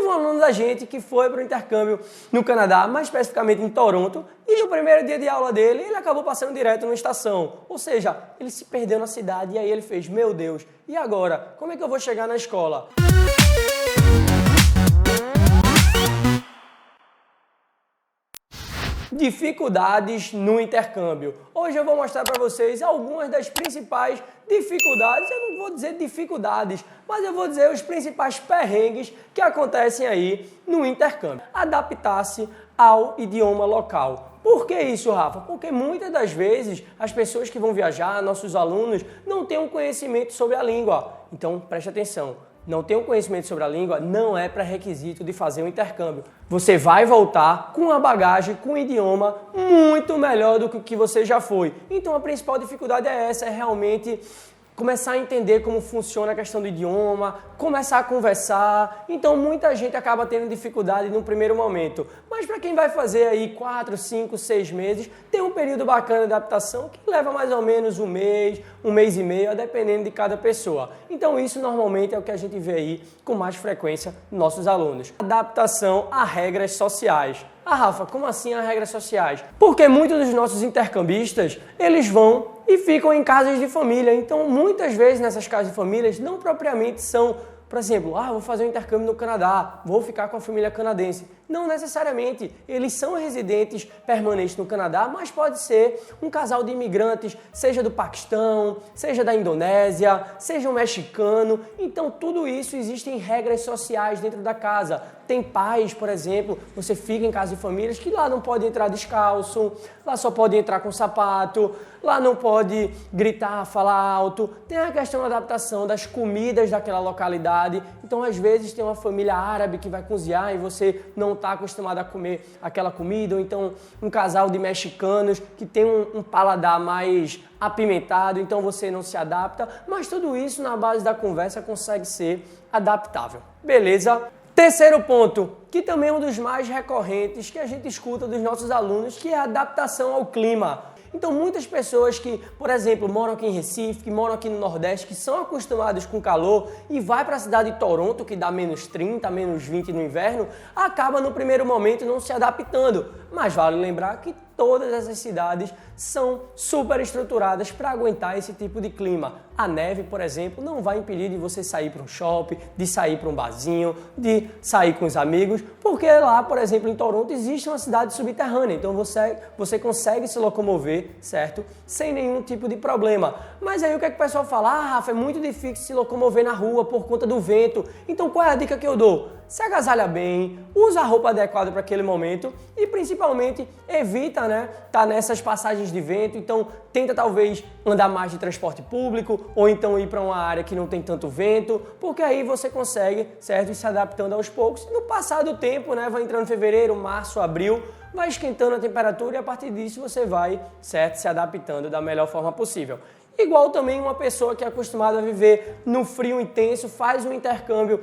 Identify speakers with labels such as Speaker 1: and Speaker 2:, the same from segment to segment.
Speaker 1: um aluno da gente que foi para o intercâmbio no Canadá, mais especificamente em Toronto, e no primeiro dia de aula dele, ele acabou passando direto numa estação. Ou seja, ele se perdeu na cidade e aí ele fez, meu Deus, e agora? Como é que eu vou chegar na escola? Dificuldades no intercâmbio. Hoje eu vou mostrar para vocês algumas das principais dificuldades, eu não vou dizer dificuldades, mas eu vou dizer os principais perrengues que acontecem aí no intercâmbio. Adaptar-se ao idioma local. Por que isso, Rafa? Porque muitas das vezes as pessoas que vão viajar, nossos alunos, não têm um conhecimento sobre a língua. Então preste atenção. Não ter um conhecimento sobre a língua não é pré-requisito de fazer um intercâmbio. Você vai voltar com uma bagagem, com um idioma muito melhor do que o que você já foi. Então a principal dificuldade é essa, é realmente começar a entender como funciona a questão do idioma, começar a conversar. Então muita gente acaba tendo dificuldade no primeiro momento. Mas para quem vai fazer aí 4, 5, 6 meses, tem um período bacana de adaptação que leva mais ou menos um mês e meio, dependendo de cada pessoa. Então isso normalmente é o que a gente vê aí com mais frequência nos nossos alunos. Adaptação a regras sociais. Ah, Rafa, como assim as regras sociais? Porque muitos dos nossos intercambistas, eles vão e ficam em casas de família. Então, muitas vezes nessas casas de famílias não propriamente são, por exemplo, vou fazer um intercâmbio no Canadá, vou ficar com a família canadense. Não necessariamente, eles são residentes permanentes no Canadá, mas pode ser um casal de imigrantes, seja do Paquistão, seja da Indonésia, seja um mexicano. Então tudo isso existem regras sociais dentro da casa. Tem pais, por exemplo, você fica em casa de famílias que lá não pode entrar descalço, lá só pode entrar com sapato, lá não pode gritar, falar alto. Tem a questão da adaptação das comidas daquela localidade. Então às vezes tem uma família árabe que vai cozinhar e você não está acostumado a comer aquela comida, ou então um casal de mexicanos que tem um paladar mais apimentado, então você não se adapta, mas tudo isso na base da conversa consegue ser adaptável. Beleza? Terceiro ponto, que também é um dos mais recorrentes que a gente escuta dos nossos alunos, que é a adaptação ao clima. Então muitas pessoas que, por exemplo, moram aqui em Recife, que moram aqui no Nordeste, que são acostumados com calor e vai para a cidade de Toronto, que dá menos 30, menos 20 no inverno, acaba no primeiro momento não se adaptando. Mas vale lembrar que todas essas cidades são super estruturadas para aguentar esse tipo de clima. A neve, por exemplo, não vai impedir de você sair para um shopping, de sair para um barzinho, de sair com os amigos, porque lá, por exemplo, em Toronto existe uma cidade subterrânea, então você consegue se locomover, certo? Sem nenhum tipo de problema. Mas aí o que é que o pessoal fala? Rafa, é muito difícil se locomover na rua por conta do vento. Então qual é a dica que eu dou? Se agasalha bem, usa a roupa adequada para aquele momento e principalmente evita, tá nessas passagens de vento. Então tenta talvez andar mais de transporte público ou então ir para uma área que não tem tanto vento, porque aí você consegue, certo, ir se adaptando aos poucos. No passar do tempo, vai entrando fevereiro, março, abril, vai esquentando a temperatura e a partir disso você vai, certo, se adaptando da melhor forma possível. Igual também uma pessoa que é acostumada a viver no frio intenso, faz um intercâmbio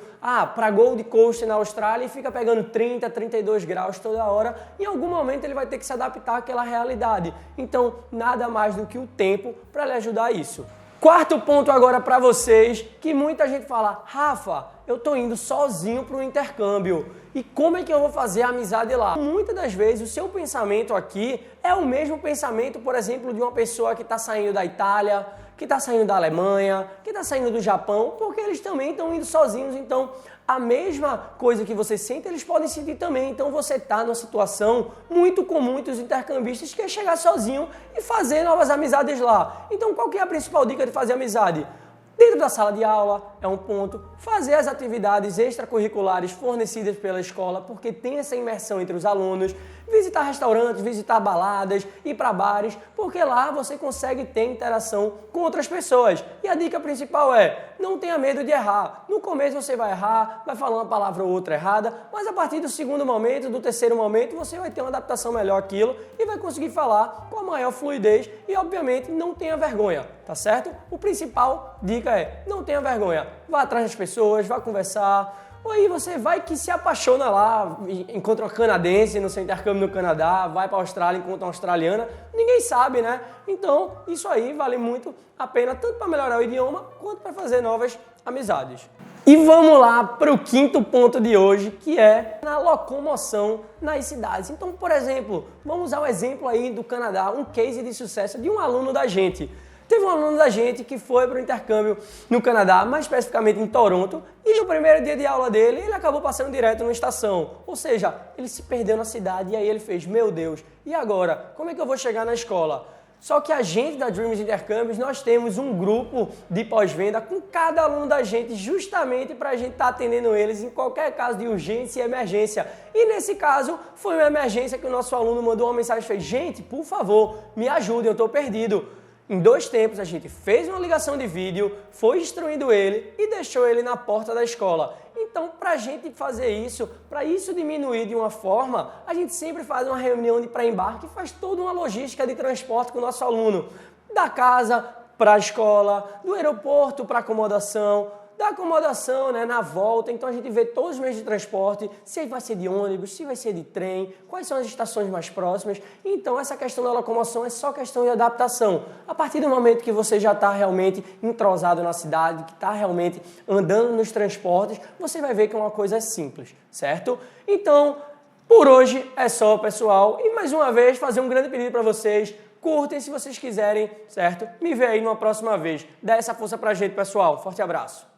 Speaker 1: para Gold Coast na Austrália e fica pegando 30, 32 graus toda hora. Em algum momento ele vai ter que se adaptar àquela realidade. Então, nada mais do que o tempo para lhe ajudar a isso. Quarto ponto agora para vocês, que muita gente fala, Rafa, eu tô indo sozinho para o intercâmbio. E como é que eu vou fazer a amizade lá? Muitas das vezes o seu pensamento aqui é o mesmo pensamento, por exemplo, de uma pessoa que está saindo da Itália, que está saindo da Alemanha, que está saindo do Japão, porque eles também estão indo sozinhos. Então, a mesma coisa que você sente, eles podem sentir também. Então, você está numa situação muito comum entre os intercambistas, que é chegar sozinho e fazer novas amizades lá. Então, qual que é a principal dica de fazer amizade? Dentro da sala de aula é um ponto, fazer as atividades extracurriculares fornecidas pela escola, porque tem essa imersão entre os alunos, visitar restaurantes, visitar baladas, ir para bares, porque lá você consegue ter interação com outras pessoas. E a dica principal é, não tenha medo de errar. No começo você vai errar, vai falar uma palavra ou outra errada, mas a partir do segundo momento, do terceiro momento, você vai ter uma adaptação melhor àquilo e vai conseguir falar com a maior fluidez e, obviamente, não tenha vergonha, tá certo? O principal dica é, não tenha vergonha. Vá atrás das pessoas, vá conversar. Ou aí você vai que se apaixona lá, encontra uma canadense no seu intercâmbio no Canadá, vai para a Austrália, encontra uma australiana, ninguém sabe, né? Então, isso aí vale muito a pena, tanto para melhorar o idioma, quanto para fazer novas amizades. E vamos lá para o quinto ponto de hoje, que é na locomoção nas cidades. Então, por exemplo, vamos usar o exemplo aí do Canadá, um case de sucesso de um aluno da gente. Teve um aluno da gente que foi para o intercâmbio no Canadá, mais especificamente em Toronto, e no primeiro dia de aula dele, ele acabou passando direto numa estação. Ou seja, ele se perdeu na cidade e aí ele fez, meu Deus, e agora? Como é que eu vou chegar na escola? Só que a gente da Dreams Intercâmbios, nós temos um grupo de pós-venda com cada aluno da gente, justamente para a gente estar atendendo eles em qualquer caso de urgência e emergência. E nesse caso, foi uma emergência que o nosso aluno mandou uma mensagem e fez, gente, por favor, me ajudem, eu estou perdido. Em 2 tempos, a gente fez uma ligação de vídeo, foi instruindo ele e deixou ele na porta da escola. Então, para a gente fazer isso, para isso diminuir de uma forma, a gente sempre faz uma reunião de pré-embarque e faz toda uma logística de transporte com o nosso aluno. Da casa para a escola, do aeroporto para a acomodação, da acomodação, né, na volta. Então a gente vê todos os meios de transporte, se vai ser de ônibus, se vai ser de trem, quais são as estações mais próximas. Então essa questão da locomoção é só questão de adaptação. A partir do momento que você já está realmente entrosado na cidade, que está realmente andando nos transportes, você vai ver que é uma coisa simples, certo? Então, por hoje é só, pessoal. E mais uma vez, fazer um grande pedido para vocês. Curtem se vocês quiserem, certo? Me vê aí numa próxima vez. Dá essa força pra gente, pessoal. Forte abraço.